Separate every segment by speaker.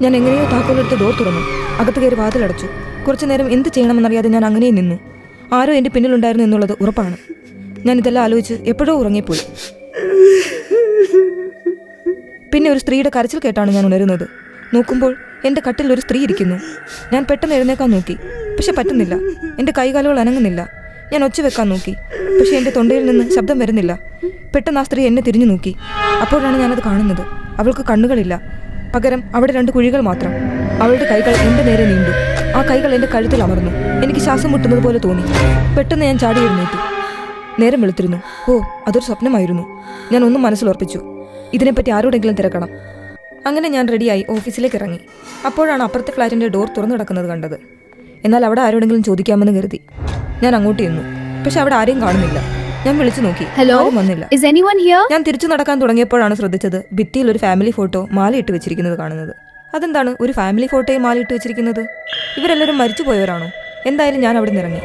Speaker 1: ഞാൻ എങ്ങനെയോ താക്കോലെടുത്ത് ഡോർ തുറന്നു. അകത്ത് കയറി വാതിലടച്ചു. കുറച്ചു നേരം എന്ത് ചെയ്യണമെന്നറിയാതെ ഞാൻ അങ്ങനെ നിന്നു. ആരോ എൻ്റെ പിന്നിലുണ്ടായിരുന്നു എന്നുള്ളത് ഉറപ്പാണ്. ഞാൻ ഇതെല്ലാം ആലോചിച്ച് എപ്പോഴോ ഉറങ്ങിപ്പോയി. പിന്നെ ഒരു സ്ത്രീയുടെ കരച്ചിൽ കേട്ടാണ് ഞാൻ ഉണരുന്നത്. നോക്കുമ്പോൾ എൻ്റെ കട്ടിൽ ഒരു സ്ത്രീ ഇരിക്കുന്നു. ഞാൻ പെട്ടെന്ന് എഴുന്നേക്കാൻ നോക്കി, പക്ഷെ പറ്റുന്നില്ല. എൻ്റെ കൈകാലുകൾ അനങ്ങുന്നില്ല. ഞാൻ ഒച്ച വെക്കാൻ നോക്കി, പക്ഷെ എൻ്റെ തൊണ്ടയിൽ നിന്ന് ശബ്ദം വരുന്നില്ല. പെട്ടെന്ന് ആ സ്ത്രീ എന്നെ തിരിഞ്ഞു നോക്കി. അപ്പോഴാണ് ഞാനത് കാണുന്നത്. അവൾക്ക് കണ്ണുകളില്ല, പകരം അവിടെ 2 കുഴികൾ മാത്രം. അവളുടെ കൈകൾ എൻ്റെ നേരെ നീണ്ടു. ആ കൈകൾ എൻ്റെ കഴുത്തിൽ അമർന്നു. എനിക്ക് ശ്വാസം മുട്ടുന്നത് പോലെ തോന്നി. പെട്ടെന്ന് ഞാൻ ചാടി എഴുന്നേറ്റു. നേരം വെളുത്തിരുന്നു. ഓ, അതൊരു സ്വപ്നമായിരുന്നു. ഞാൻ ഒന്നും മനസ്സിലുറപ്പിച്ചു, ഇതിനെപ്പറ്റി ആരോടെങ്കിലും തിരക്കണം. അങ്ങനെ ഞാൻ റെഡിയായി ഓഫീസിലേക്ക് ഇറങ്ങി. അപ്പോഴാണ് അപ്പുറത്തെ ഫ്ലാറ്റിൻ്റെ ഡോർ തുറന്നു കിടക്കുന്നത് കണ്ടത്. എന്നാൽ അവിടെ ആരോടെങ്കിലും ചോദിക്കാമെന്ന് കരുതി ഞാൻ അങ്ങോട്ട് ചെന്നു. പക്ഷെ അവിടെ ആരെയും കാണുന്നില്ല. ഞാൻ വിളിച്ചു നോക്കി, ആരും വന്നില്ല. ഞാൻ തിരിച്ചു നടക്കാൻ തുടങ്ങിയപ്പോഴാണ് ശ്രദ്ധിച്ചത്, ഭിത്തിയിൽ ഒരു ഫാമിലി ഫോട്ടോ മാലയിട്ട് വെച്ചിരിക്കുന്നത് കാണുന്നത്. അതെന്താണ് ഒരു ഫാമിലി ഫോട്ടോയെ മാലയിട്ട് വെച്ചിരിക്കുന്നത്? ഇവരെല്ലാവരും മരിച്ചു പോയവരാണോ? എന്തായാലും ഞാൻ അവിടെ നിന്നിറങ്ങി.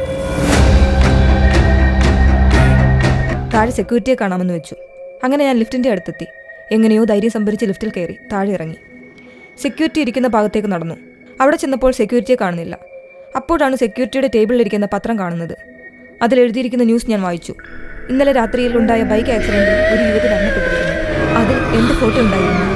Speaker 1: താഴെ സെക്യൂരിറ്റിയെ കാണാമെന്ന് വെച്ചു. അങ്ങനെ ഞാൻ ലിഫ്റ്റിൻ്റെ അടുത്തെത്തി. എങ്ങനെയോ ധൈര്യം സംഭരിച്ച് ലിഫ്റ്റിൽ കയറി താഴെ ഇറങ്ങി. സെക്യൂരിറ്റി ഇരിക്കുന്ന ഭാഗത്തേക്ക് നടന്നു. അവിടെ ചെന്നപ്പോൾ സെക്യൂരിറ്റിയെ കാണുന്നില്ല. അപ്പോഴാണ് സെക്യൂരിറ്റിയുടെ ടേബിളിലിരിക്കുന്ന പത്രം കാണുന്നത്. അതിലെഴുതിയിരിക്കുന്ന ന്യൂസ് ഞാൻ വായിച്ചു. ഇന്നലെ രാത്രിയിൽ ഉണ്ടായ ബൈക്ക് ആക്സിഡന്റിൽ ഒരു യുവതി മരണപ്പെട്ടിരിക്കുന്നു. അതിൽ എൻ്റെ ഫോട്ടോ ഉണ്ടായിരുന്നു.